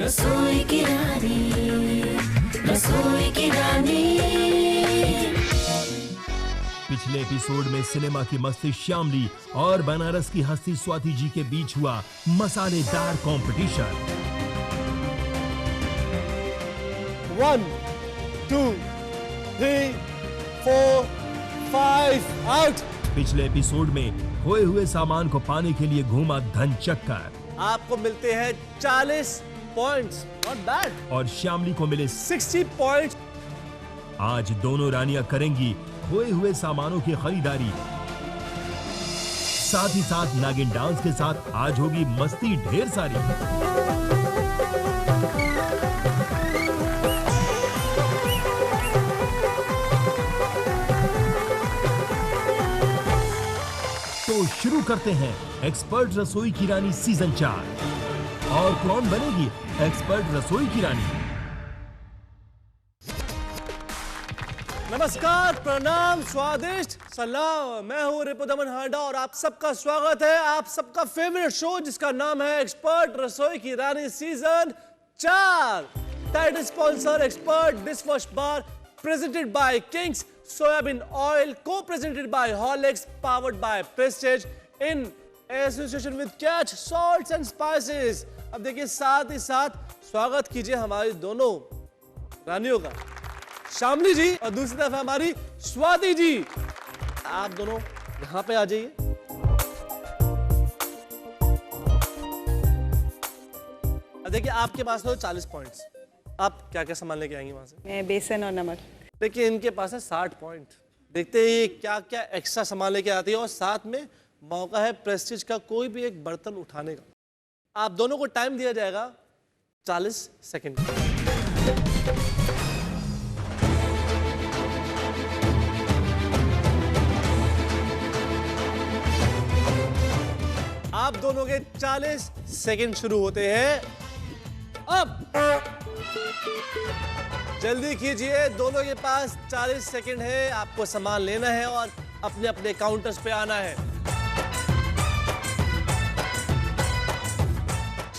रसोई की रानी, रसोई की रानी। पिछले एपिसोड में सिनेमा की मस्ती श्यामली और बनारस की हस्ती स्वाति जी के बीच हुआ मसालेदार कंपटीशन। 1 2 3 4 5 आउट। पिछले एपिसोड में खोए हुए सामान को पाने के लिए घूमा धन चक्कर। आपको मिलते हैं 40 पॉइंट्स, नॉट बैड। और श्यामली को मिले 60 पॉइंट्स। आज दोनों रानियां करेंगी खोए हुए सामानों की खरीदारी। साथ ही साथ नागिन डांस के साथ आज होगी मस्ती ढेर सारी। तो शुरू करते हैं एक्सपर्ट रसोई की रानी सीजन 4। और कौन बनेगी एक्सपर्ट रसोई की रानी? नमस्कार, प्रणाम, स्वादिष्ट सलाम। मैं हूं रिपुदमन हांडा और आप सबका स्वागत है आप सबका फेवरेट शो जिसका नाम है एक्सपर्ट रसोई की रानी season 4। Title sponsor expert dishwash bar, presented by Kings soyabean oil, co presented by Horlicks, powered by Prestige in association with Catch salts and spices. अब देखिए, साथ ही साथ स्वागत कीजिए हमारी दोनों रानियों का, श्यामली जी और दूसरी तरफ हमारी स्वाति जी। आप दोनों यहां पे आ जाइए। देखिए, आपके पास तो 40 पॉइंट्स। आप क्या क्या सामान लेके आएंगे वहां से? मैं बेसन और नमक। देखिए, इनके पास है 60 पॉइंट। देखते हैं क्या क्या एक्स्ट्रा सामान लेके आती है। और साथ में मौका है प्रेस्टीज का कोई भी एक बर्तन उठाने का। आप दोनों को टाइम दिया जाएगा 40 सेकंड। आप दोनों के 40 सेकंड शुरू होते हैं अब। जल्दी कीजिए, दोनों के पास 40 सेकंड है। आपको सामान लेना है और अपने अपने काउंटर्स पे आना है।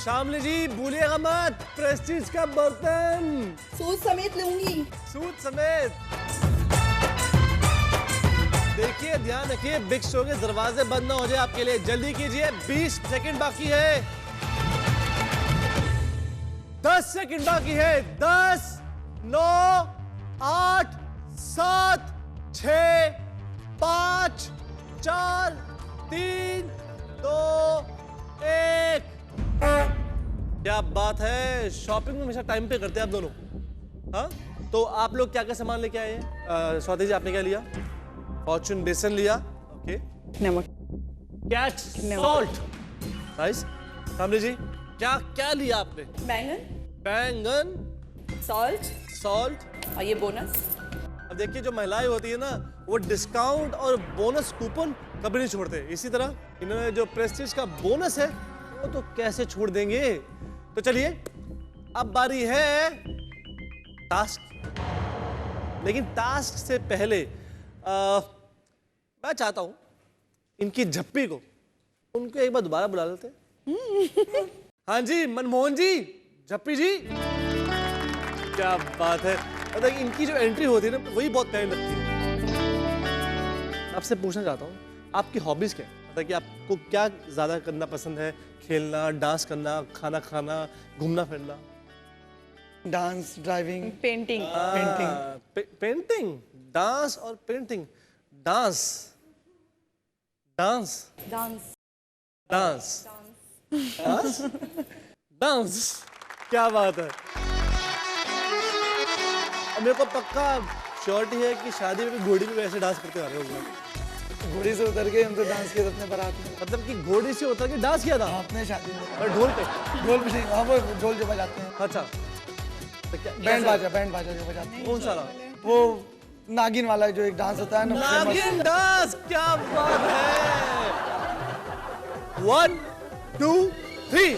श्यामली जी, भूलिएगा मत, प्रेस्टीज का बर्तन सूद समेत लूंगी। सूद समेत। देखिए, ध्यान रखिए बिग शो के दरवाजे बंद ना हो जाए आपके लिए। जल्दी कीजिए, 20 सेकंड बाकी है। 10 सेकंड बाकी है। 10 9 8 7 6 5 4 3 2 1। क्या बात है, शॉपिंग में हमेशा टाइम पे करते हैं आप दोनों। हाँ, तो आप लोग क्या क्या सामान लेके आए हैं? स्वाति जी, आपने क्या लिया? फॉर्चून बेसन लिया, ओके। नमक, कैच सॉल्ट, नाइस। श्यामली जी, क्या क्या लिया आपने? बैंगन, बैंगन, सॉल्ट और ये बोनस। अब देखिए, जो महिलाएं होती है ना, वो डिस्काउंट और बोनस कूपन कभी नहीं छोड़ते। इसी तरह इन्होंने जो प्रेस्टीज का बोनस है वो तो कैसे छोड़ देंगे। तो चलिए, अब बारी है टास्क। लेकिन टास्क से पहले मैं चाहता हूं इनकी झप्पी को, उनको एक बार दोबारा बुला लेते हैं। हाँ जी, मनमोहन जी, झप्पी जी, क्या बात है। मतलब इनकी जो एंट्री होती है ना, वही बहुत टाइम लगती है। आपसे पूछना चाहता हूँ, आपकी हॉबीज क्या है? मतलब कि आपको क्या ज्यादा करना पसंद है? खेलना, डांस करना, खाना खाना, घूमना फिरना? Dance, driving, painting. Painting, dance और painting. Dance, dance, dance, dance, dance, dance, क्या बात है। मेरे को पक्का श्योरिटी है कि शादी में भी घोड़ी में वैसे डांस करते आ रहे होंगे। घोड़ी से उतर के हम तो डांस किया अपने बारात में। मतलब कि घोड़ी से उतर के डांस किया था अपने शादी में। और ढोल पे? ढोल पे नहीं, हाँ वो ढोल जो बजाते हैं। अच्छा, तो क्या बैंड बाजा जो बजाते हैं। कौन सा? वो नागिन वाला जो एक डांस होता है ना, नागिन डांस, क्या बात है। 1 2 3।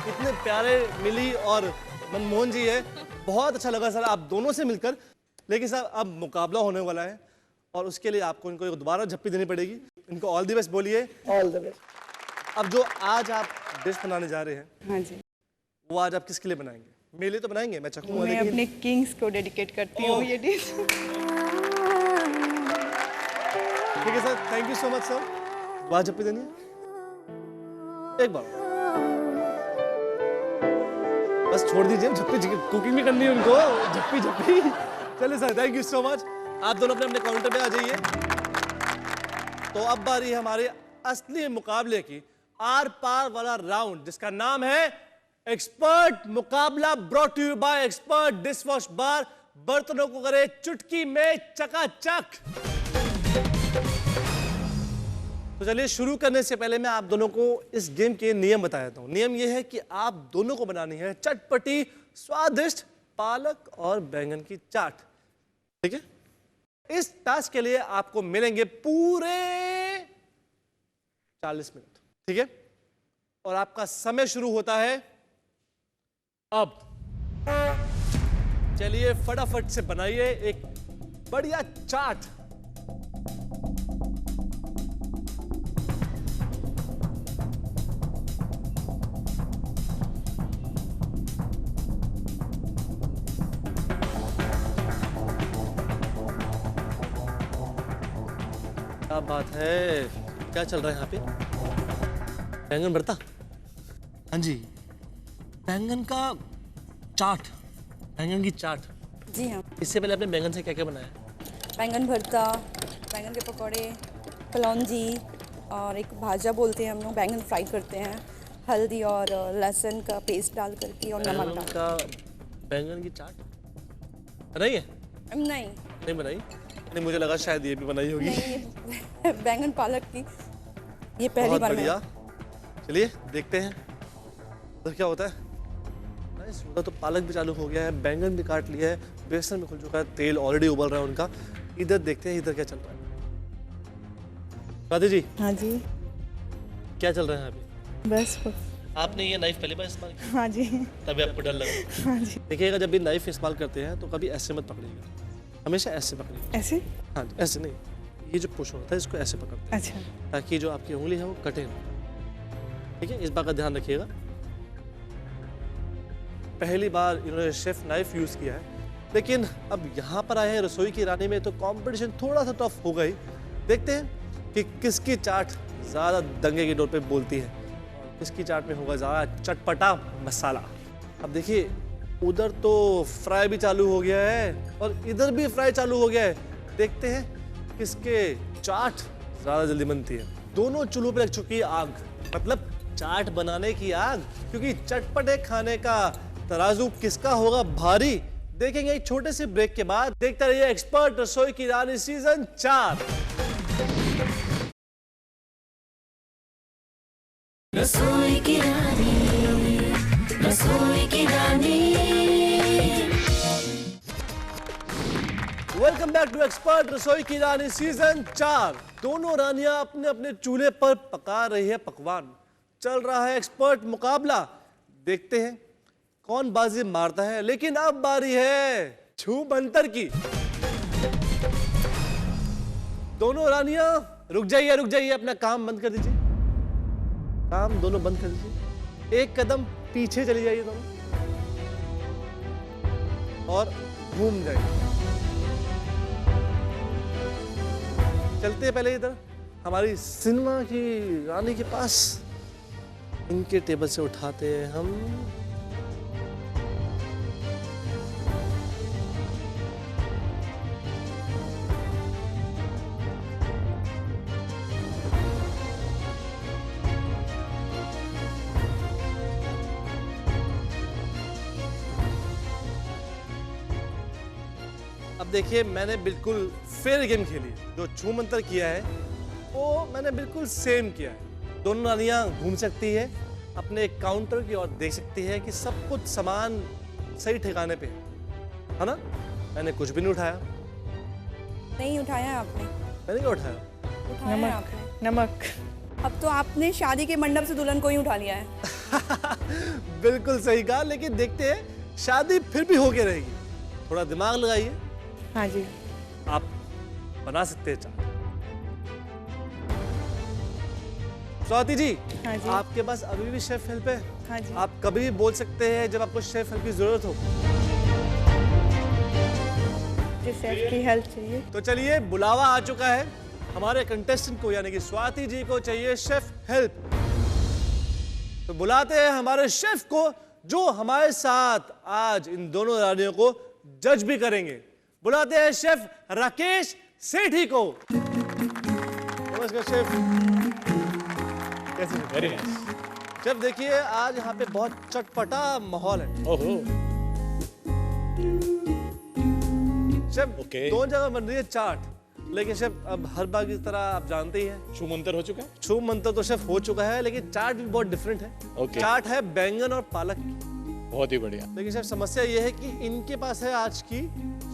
इतने प्यारे मिली और मनमोहन जी है, बहुत अच्छा लगा सर आप दोनों से मिलकर। लेकिन सर अब मुकाबला होने वाला है और उसके लिए आपको इनको दोबारा झप्पी देनी पड़ेगी। इनको ऑल द बेस्ट बोलिए। All the best. अब जो आज आप डिश बनाने जा रहे हैं, हाँ जी, वो आज आप किसके लिए बनाएंगे? मेरे लिए तो बनाएंगे, मैं चखूंगा, मैं लेकिन अपने किंग्स को डेडिकेट करती हूँ ये डिश। ठीक है sir, thank you so much sir. दोबारा झप्पी देनी है एक बार, बस छोड़ दीजिए, झप्पी कुकिंग भी करनी है उनको, झप्पी झप्पी। चलिए sir, thank you so much. आप दोनों अपने अपने काउंटर पे आ जाइए। तो अब बारी है हमारे असली मुकाबले की, आर पार वाला राउंड, जिसका नाम है एक्सपर्ट मुकाबला, brought to you by expert dishwash bar. बर्तनों को करे चुटकी में चकाचक। तो चलिए शुरू करने से पहले मैं आप दोनों को इस गेम के नियम बता देता हूं। नियम यह है कि आप दोनों को बनानी है चटपटी स्वादिष्ट पालक और बैंगन की चाट। ठीक है, इस टास्क के लिए आपको मिलेंगे पूरे 40 मिनट। ठीक है, और आपका समय शुरू होता है अब। चलिए फटाफट से बनाइए एक बढ़िया चाट। क्या बात है, क्या चल रहा है यहाँ पे? बैंगन भरता? हाँ जी, बैंगन का चाट, बैंगन की चाट। जी हाँ, इससे पहले आपने बैंगन से क्या क्या बनाया? बैंगन भरता, बैंगन के पकौड़े, कलौंजी और एक भाजा बोलते हैं हम लोग, बैंगन फ्राई करते हैं हल्दी और लहसुन का पेस्ट डाल करके और नमक बैंगन डाल। का, बैंगन की चाट बनाई है? नहीं नहीं बनाई? नहीं, मुझे लगा शायद ये भी बनाई होगी। नहीं, बैंगन पालक की ये पहली बहुत बार बढ़िया। मैं। चलिए देखते हैं तो क्या होता है। नाइस, उधर तो पालक भी चालू हो गया है, बैंगन भी काट लिया है, बेसन भी खुल चुका है, तेल ऑलरेडी उबल रहा है उनका। इधर देखते हैं इधर क्या चल रहा है। राधे जी, हाँ जी, क्या चल रहा है अभी? बस आपने ये नाइफ पहली बार इस्तेमाल किया? हाँ जी, तभी आपको डर लगा? हाँ जी। देखिएगा, जब भी नाइफ इस्तेमाल करते हैं तो कभी ऐसे मत पकड़िएगा, हमेशा ऐसे पकड़िएगा। ऐसे? हाँ, ऐसे नहीं, ये जो पुश होता है इसको ऐसे पकड़ते हैं, अच्छा, ताकि जो आपकी उंगली है वो कटे ना। ठीक है, इस बात का ध्यान रखिएगा। पहली बार इन्होंने शेफ नाइफ यूज किया है, लेकिन अब यहाँ पर आए हैं रसोई की रानी में तो कंपटीशन थोड़ा सा टफ होगा ही। देखते हैं कि किसकी चाट ज़्यादा दंगे की डोर पे बोलती है और किसकी चाट में होगा ज़्यादा चटपटा मसाला। अब देखिए, उधर तो फ्राई भी चालू हो गया है और इधर भी फ्राई चालू हो गया है। देखते हैं किसके चाट ज़्यादा जल्दी बनती है। दोनों चूल्हों पे लग चुकी है आग, मतलब चाट बनाने की आग, क्योंकि चटपटे खाने का तराजू किसका होगा भारी, देखेंगे एक छोटे से ब्रेक के बाद। देखते रहिए एक्सपर्ट रसोई की रानी सीजन 4। रसोई की रानी, रसोई की रानी। वेलकम बैक टू एक्सपर्ट रसोई की रानी सीजन 4। दोनों रानियां अपने अपने चूल्हे पर पका रही है पकवान। चल रहा है एक्सपर्ट मुकाबला, देखते हैं कौन बाजी मारता है। लेकिन अब बारी है छूमंतर की। दोनों रानियां रुक जाइए, अपना काम बंद कर दीजिए, काम दोनों बंद कर दीजिए। एक कदम पीछे चली जाइए दोनों और घूम जाइए। चलते हैं पहले इधर हमारी सिनेमा की रानी के पास। इनके टेबल से उठाते हैं हम अब देखिए, मैंने बिल्कुल फेयर गेम खेली। जो छूमंतर किया है वो मैंने बिल्कुल सेम किया है। दोनों रानियां घूम सकती है, अपने काउंटर की ओर देख सकती है कि सब कुछ सामान सही ठिकाने पे है ना। मैंने कुछ भी नहीं उठाया। नहीं उठाया आपने? मैंने क्या उठाया? उठाया आपने? नमक। अब तो आपने शादी के मंडप से दुल्हन को ही उठा लिया है। बिल्कुल सही कहा, लेकिन देखते हैं शादी फिर भी होके रहेगी। थोड़ा दिमाग लगाइए, हाँ जी। आप बना सकते हैं चाट। स्वाति जी, हाँ जी। आपके पास अभी भी शेफ हेल्प है? हाँ जी। आप कभी भी बोल सकते हैं जब आपको शेफ हेल्प की जरूरत हो। मुझे शेफ की हेल्प चाहिए। तो चलिए, बुलावा आ चुका है। हमारे कंटेस्टेंट को यानी कि स्वाति जी को चाहिए शेफ हेल्प। तो बुलाते हैं हमारे शेफ को, जो हमारे साथ आज इन दोनों रानियों को जज भी करेंगे। बुलाते हैं शेफ राकेश सेठी को। नमस्कार शेफ, कैसे हैं? Very nice. शेफ देखिए, आज यहाँ पे बहुत चटपटा माहौल है। ओहो, शेफ Okay. दो जगह बन रही है चाट, लेकिन शेफ अब हर बार की तरह आप जानते ही हैं, छू मंतर हो चुका है। छू मंतर तो शेफ हो चुका है, लेकिन चाट भी बहुत डिफरेंट है। Okay. चाट है बैंगन और पालक की, बहुत ही बढ़िया। लेकिन शेफ समस्या ये है कि इनके पास है आज की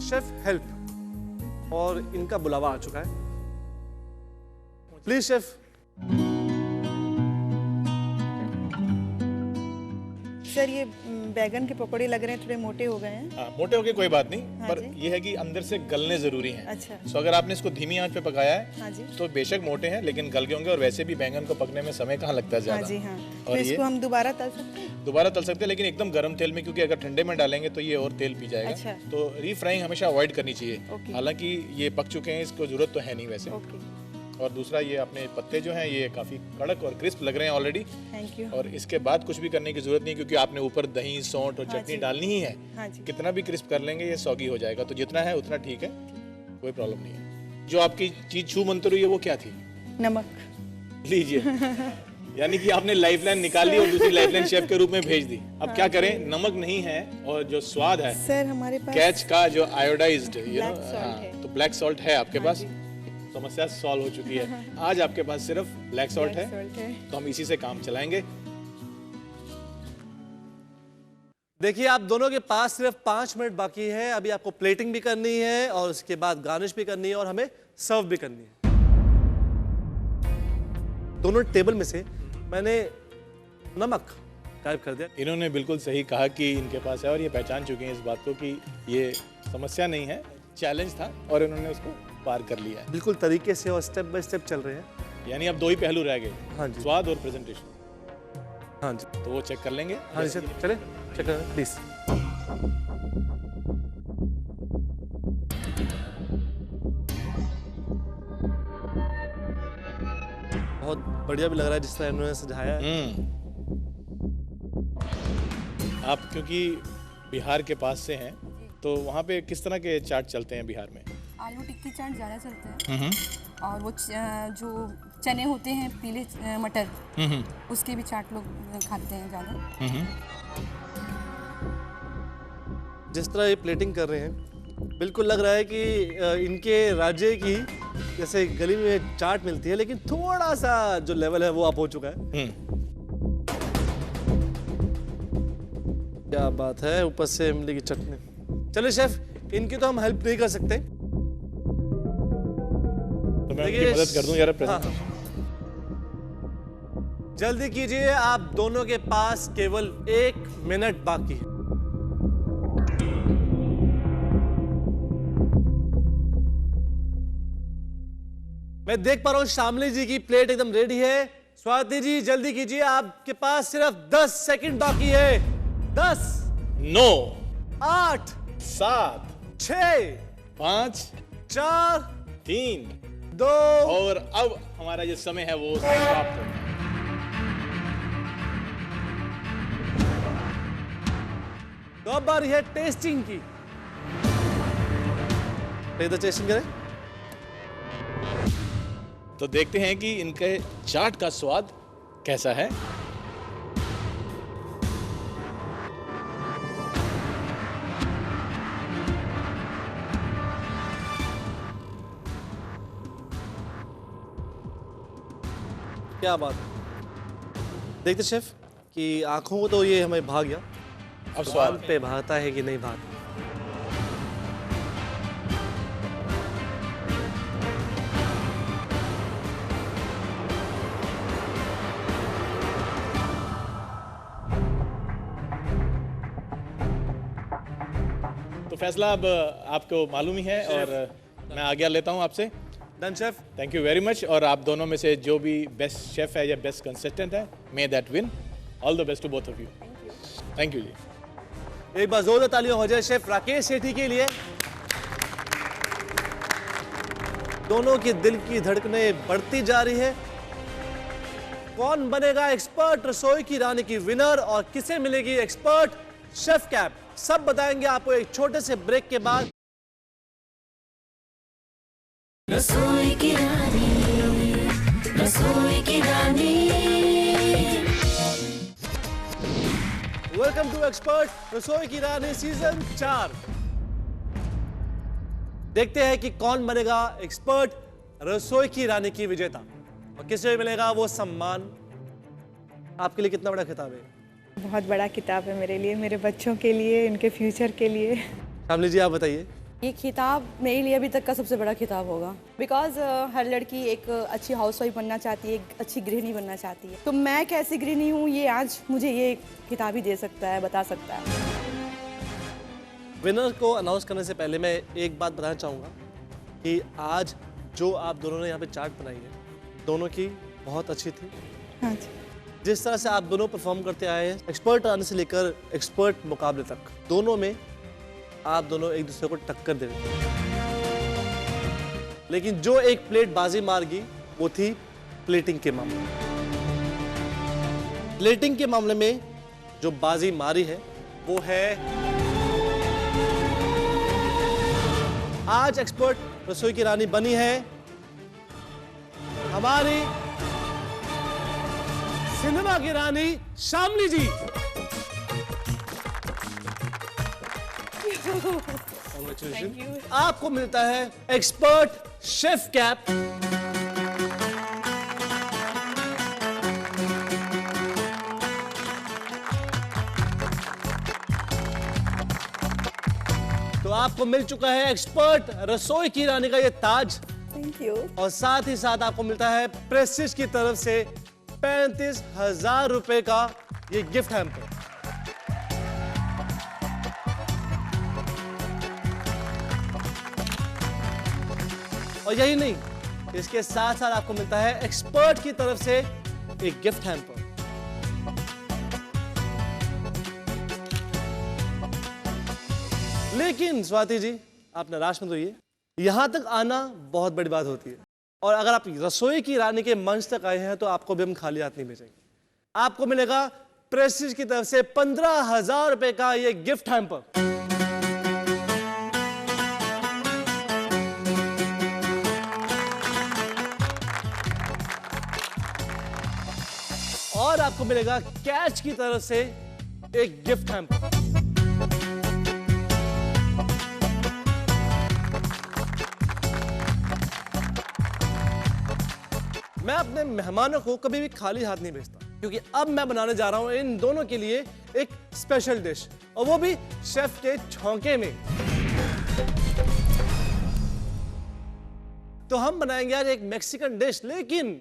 शेफ हेल्प और इनका बुलावा आ चुका है। Please chef. सर ये बैगन के पकौड़े लग रहे हैं थोड़े मोटे हो गए हैं। हाँ, मोटे होके कोई बात नहीं, हाँ पर जी। ये है कि अंदर से गलने जरूरी हैं। अच्छा। सो अगर आपने इसको धीमी आंच पे पकाया है हाँ जी। तो बेशक मोटे हैं लेकिन गल गए होंगे, और वैसे भी बैंगन को पकने में समय कहाँ लगता है हाँ ज्यादा। जी हाँ। तो और ये इसको हम दोबारा तल सकते हैं? दोबारा तल सकते हैं, लेकिन एकदम गर्म तेल में, क्योंकि अगर ठंडे में डालेंगे तो ये और तेल पी जाएगा। अच्छा। तो रीफ्राइंग हमेशा अवॉइड करनी चाहिए। ओके। हालांकि ये पक चुके हैं, इसको जरूरत तो है नहीं वैसे। ओके, और दूसरा, ये अपने पत्ते जो हैं ये काफी कड़क और क्रिस्प लग रहे हैं ऑलरेडी। Thank you. और इसके बाद कुछ भी करने की जरूरत नहीं, क्योंकि आपने ऊपर दही, सौंठ और हाँ चटनी जी। डालनी ही है। हाँ जी। कितना भी क्रिस्प कर लेंगे ये सौगी हो जाएगा, तो जितना है उतना ठीक है, कोई प्रॉब्लम नहीं है। जो आपकी चीज छू मंतर हुई है वो क्या थी? नमक। लीजिए। यानी कि आपने लाइफलाइन निकाली और दूसरी लाइफलाइन शेफ के रूप में भेज दी। अब क्या करें, नमक नहीं है और जो स्वाद है सर हमारे पास कैच का जो आयोडाइज्ड Black salt है। तो ब्लैक सॉल्ट है आपके हाँ पास। जी। समस्या सॉल्व हो चुकी है। आज आपके पास सिर्फ ब्लैक सॉल्ट Black है, salt है। तो हम इसी से काम चलाएंगे। देखिए, आप दोनों के पास सिर्फ 5 मिनट बाकी है। अभी आपको प्लेटिंग भी करनी है और उसके बाद गार्निश भी करनी है और हमें सर्व भी करनी है। दोनों टेबल में से मैंने नमक गायब कर दिया। इन्होंने बिल्कुल सही कहा कि इनके पास है, और ये पहचान चुके हैं इस बात को कि ये समस्या नहीं है, चैलेंज था, और इन्होंने उसको पार कर लिया है। बिल्कुल तरीके से और स्टेप बाय स्टेप चल रहे हैं। यानी अब 2 ही पहलू रह गए, हाँ जी। स्वाद और प्रेजेंटेशन। हाँ जी, तो वो चेक कर लेंगे। हाँ जी सर, चले चेक करें प्लीज। बहुत बढ़िया भी लग रहा है जिस तरह इन्होंने सजाया है। आप क्योंकि बिहार के पास से हैं, तो वहाँ पे किस तरह के चाट चलते हैं बिहार में? आलू टिक्की चाट ज़्यादा चलते हैं और वो जो चने होते हैं पीले मटर, उसके भी चाट लोग खाते हैं ज़्यादा। जिस तरह ये प्लेटिंग कर रहे हैं, बिल्कुल लग रहा है कि इनके राज्य की जैसे गली में चाट मिलती है, लेकिन थोड़ा सा जो लेवल है वो अप हो चुका है। क्या बात है, ऊपर से इमली की चटनी। चलो शेफ, इनकी तो हम हेल्प नहीं कर सकते। तो मैं उनकी देखिए, मदद कर दूं यार हाँ, प्रेजेंटेशन। जल्दी कीजिए, आप दोनों के पास केवल 1 मिनट बाकी है। मैं देख पा रहा हूं शामली जी की प्लेट एकदम रेडी है। स्वाति जी जल्दी कीजिए, आपके पास सिर्फ 10 सेकंड बाकी है। 10, 9, 8, 7, 6, 5, 4, 3, 2, और अब हमारा जो समय है वो समाप्त हो। तो अब बारी है टेस्टिंग की। इधर टेस्टिंग करें। तो देखते हैं कि इनके चाट का स्वाद कैसा है। क्या बात है। देखते शेफ कि आंखों को तो ये हमें भाग गया, अब स्वाद स्वाद पे भागता है कि नहीं भागता। तो फैसला अब आपको मालूम ही है और मैं आज्ञा लेता हूं आपसे। Done chef. Thank you very much. और आप दोनों में से जो भी बेस्ट शेफ है या बेस्ट कंसिस्टेंट है, may that win. All the best to both of you. Thank you ji. एक बार जोरदार तालियां हो जाए शेफ राकेश सेठी के लिए। दोनों की दिल की धड़कनें बढ़ती जा रही है। कौन बनेगा एक्सपर्ट रसोई की रानी की विनर और किसे मिलेगी एक्सपर्ट शेफ कैप, सब बताएंगे आपको एक छोटे से ब्रेक के बाद। रसोई की रानी, रसोई की रानी। वेलकम टू एक्सपर्ट रसोई की रानी सीजन 4। देखते हैं कि कौन बनेगा एक्सपर्ट रसोई की रानी की विजेता और किसे मिलेगा वो सम्मान। आपके लिए कितना बड़ा खिताब है? बहुत बड़ा किताब है मेरे लिए, मेरे बच्चों के लिए, इनके फ्यूचर के लिए। शामली जी आप बताइए। ये खिताब मेरे लिए अभी तक का सबसे बड़ा खिताब होगा, बिकॉज हर लड़की एक अच्छी हाउसवाइफ बनना चाहती है, एक अच्छी गृहिणी बनना चाहती है। तो मैं कैसी गृहिणी हूँ ये आज मुझे ये खिताब ही दे सकता है, बता सकता है। विनर को अनाउंस करने से पहले मैं एक बात बताना चाहूँगा कि आज जो आप दोनों ने यहाँ पे चार्ट बनाई है, दोनों की बहुत अच्छी थी। हाँ जी। जिस तरह से आप दोनों परफॉर्म करते आए हैं, एक्सपर्ट आने से लेकर एक्सपर्ट मुकाबले तक, दोनों में आप दोनों एक दूसरे को टक्कर दे रहे थे। लेकिन जो एक प्लेट बाजी मार गई वो थी प्लेटिंग के मामले में। प्लेटिंग के मामले में जो बाजी मारी है वो है आज एक्सपर्ट रसोई की रानी बनी है हमारी सिनेमा की रानी शामली जी। Congratulations. आपको मिलता है एक्सपर्ट शेफ कैप। तो आपको मिल चुका है एक्सपर्ट रसोई की रानी का ये ताज। Thank you. और साथ ही साथ आपको मिलता है प्रेस्टीज की तरफ से 35,000 रुपए का ये गिफ्ट हैम्पर। और यही नहीं, इसके साथ साथ आपको मिलता है एक्सपर्ट की तरफ से एक गिफ्ट हैम्पर। लेकिन स्वाति जी आप निराश मत होइए, यहां तक आना बहुत बड़ी बात होती है। और अगर आप रसोई की रानी के मंच तक आए हैं तो आपको भी हम खाली हाथ नहीं भेजेंगे। आपको मिलेगा प्रेस्टीज की तरफ से 15,000 रुपए का ये गिफ्ट हैम्पर। और आपको मिलेगा कैच की तरफ से एक गिफ्ट हैम्पर। मैं अपने मेहमानों को कभी भी खाली हाथ नहीं भेजता, क्योंकि अब मैं बनाने जा रहा हूं इन दोनों के लिए एक स्पेशल डिश, और वो भी शेफ के छौंके में। तो हम बनाएंगे आज एक मैक्सिकन डिश, लेकिन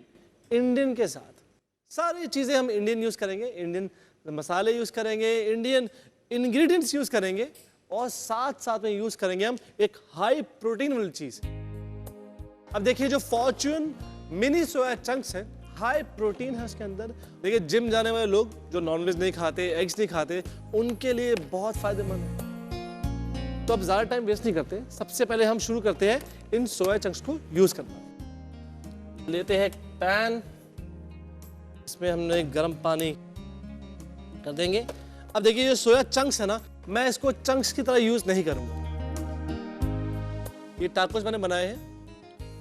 इंडियन के साथ। सारी चीजें हम इंडियन यूज करेंगे, इंडियन मसाले यूज करेंगे, इंडियन इंग्रेडिएंट्स यूज करेंगे, और साथ साथ में यूज करेंगे हम एक हाई प्रोटीन वाली चीज। अब देखिए जो फॉर्च्यून मिनी सोया चंक्स है, हाई प्रोटीन है उसके अंदर। देखिए जिम जाने वाले लोग जो नॉनवेज नहीं खाते, एग्स नहीं खाते, उनके लिए बहुत फायदेमंद है। तो अब ज्यादा टाइम वेस्ट नहीं करते, सबसे पहले हम शुरू करते हैं इन सोया चंक्स को यूज करना। लेते हैं एक पैन, इसमें हमने गर्म पानी कर देंगे। अब देखिए ये सोया चंक्स है ना, मैं इसको चंक्स की तरह यूज नहीं करूंगा। ये टाकोस मैंने बनाए हैं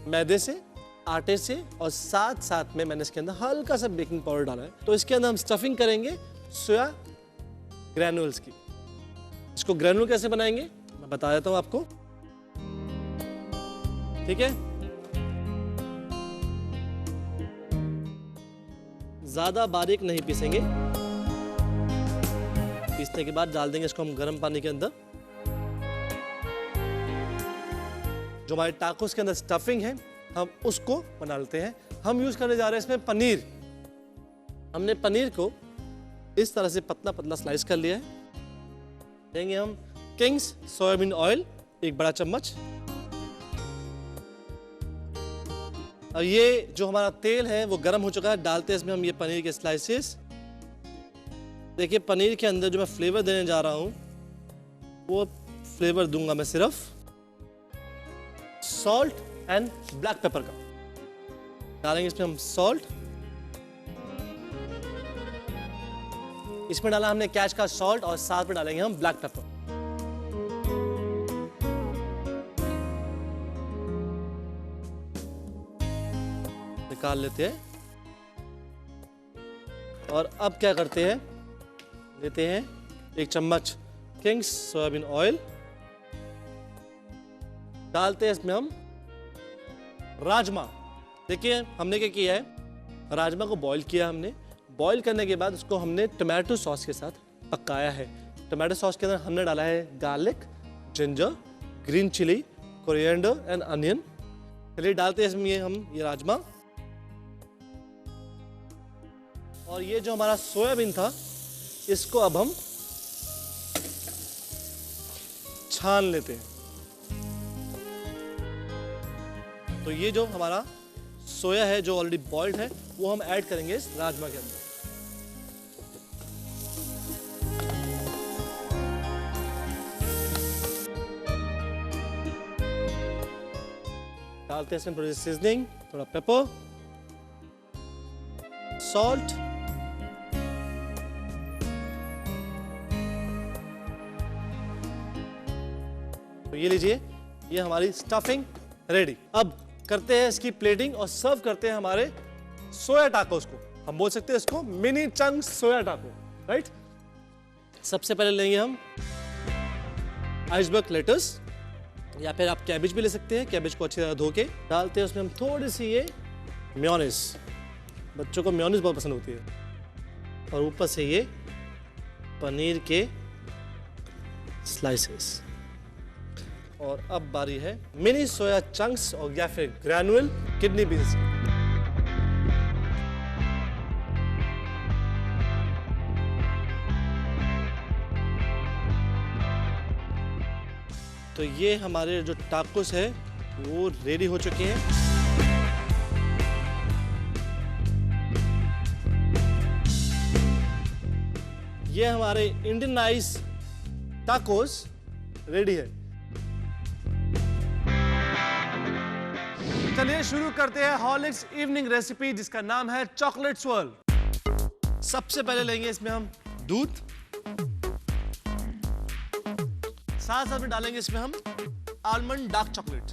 मैदे से, आटे से, और साथ साथ में मैंने इसके अंदर हल्का सा बेकिंग पाउडर डाला है। तो इसके अंदर हम स्टफिंग करेंगे सोया ग्रैनुअल्स की। इसको ग्रैनुअल कैसे बनाएंगे मैं बता देता हूं आपको, ठीक है। ज्यादा बारीक नहीं पीसेंगे, पीसने के बाद डाल देंगे इसको हम गर्म पानी के अंदर। जो हमारे टाकोस के अंदर स्टफिंग है हम उसको बना लेते हैं। हम यूज करने जा रहे हैं इसमें पनीर। हमने पनीर को इस तरह से पतला पतला स्लाइस कर लिया है। देंगे हम किंग्स सोयाबीन ऑयल 1 बड़ा चम्मच। अब ये जो हमारा तेल है वो गर्म हो चुका है, डालते हैं इसमें हम ये पनीर के स्लाइसेस। देखिए पनीर के अंदर जो मैं फ्लेवर देने जा रहा हूं वो फ्लेवर दूंगा मैं सिर्फ सॉल्ट एंड ब्लैक पेपर का। डालेंगे इसमें हम सॉल्ट, इसमें डाला हमने कैच का सॉल्ट और साथ में डालेंगे हम ब्लैक पेपर। निकाल लेते हैं और अब क्या करते हैं, लेते हैं 1 चम्मच किंग्स सोयाबीन ऑयल, डालते हैं इसमें हम राजमा। देखिए हमने क्या किया है, राजमा को बॉईल किया हमने, बॉईल करने के बाद उसको हमने टमाटो सॉस के साथ पकाया है। टमाटो सॉस के अंदर हमने डाला है garlic, ginger, green chilli, coriander and onion. चलिए डालते हैं इसमें हम ये राजमा, और ये जो हमारा सोयाबीन था इसको अब हम छान लेते हैं। तो ये जो हमारा सोया है जो ऑलरेडी बॉइल्ड है वो हम ऐड करेंगे इस राजमा के अंदर। डालते हैं इसमें थोड़ी सीजनिंग, थोड़ा पेपर, सॉल्ट, तो ये लीजिए, ये हमारी स्टफिंग रेडी। अब करते हैं इसकी प्लेटिंग और सर्व करते हैं हमारे सोया टाकोस को। हम बोल सकते हैं इसको मिनी चंक्स सोया टाको, राइट। सबसे पहले लेंगे हम आइसबर्ग लेटस, या फिर आप कैबेज भी ले सकते हैं। कैबेज को अच्छी तरह धो के डालते हैं उसमें हम थोड़ी सी ये मेयोनीज, बच्चों को मेयोनीज बहुत पसंद होती है, और ऊपर से ये पनीर के स्लाइसेस। और अब बारी है मिनी सोया चंक्स और या फिर ग्रैनुअल किडनी बीन्स। तो ये हमारे जो टाकोस है वो रेडी हो चुके हैं। ये हमारे इंडियन आइस टाकोस रेडी है। चलिए शुरू करते हैं हॉर्लिक्स इवनिंग रेसिपी जिसका नाम है चॉकलेट स्वर्ल। सबसे पहले लेंगे इसमें हम दूध, साथ साथ में डालेंगे इसमें हम आलमंड डार्क चॉकलेट,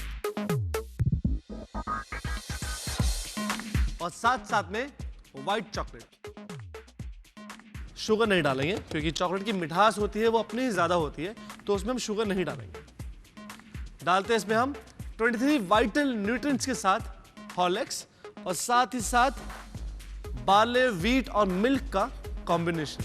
और साथ साथ में व्हाइट चॉकलेट। शुगर नहीं डालेंगे क्योंकि चॉकलेट की मिठास होती है वो अपनी ही ज्यादा होती है, तो उसमें हम शुगर नहीं डालेंगे। डालते हैं इसमें हम 23 वाइटल न्यूट्रिएंट्स के साथ हॉर्लिक्स, और साथ ही साथ बार्ले, व्हीट और मिल्क का कॉम्बिनेशन।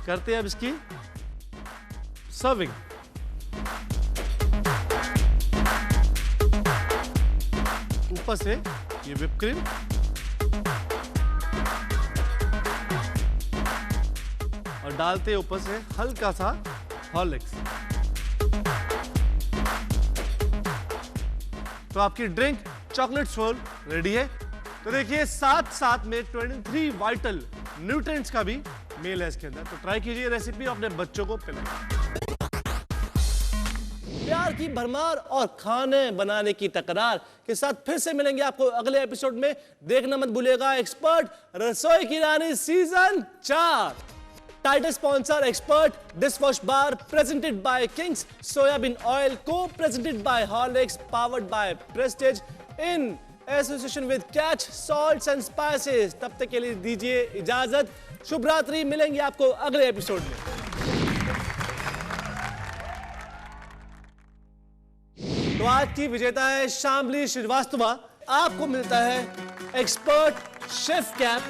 करते हैं अब इसकी सर्विंग। ऊपर से ये व्हिप क्रीम, और डालते हैं ऊपर से हल्का सा हॉर्लिक्स। तो आपकी ड्रिंक चॉकलेट स्वर्ल रेडी है। तो देखिए साथ साथ में 23 वाइटल न्यूट्रिएंट्स का भी मेल है इसके अंदर। तो ट्राई कीजिए रेसिपी, अपने बच्चों को पिलाइए। प्यार की भरमार और खाने बनाने की तकरार के साथ फिर से मिलेंगे आपको अगले एपिसोड में। देखना मत भूलिएगा एक्सपर्ट रसोई की रानी season 4। Title sponsor expert dishwash bar, presented by Kings soyabean oil, co presented by Horlicks, powered by Prestige, in association with Catch salts and spices. तब तक के लिए दीजिए इजाजत, शुभ रात्रि। मिलेंगे आपको अगले एपिसोड में। तो आज की विजेता है शामली श्रीवास्तवा। आपको मिलता है एक्सपर्ट शेफ कैप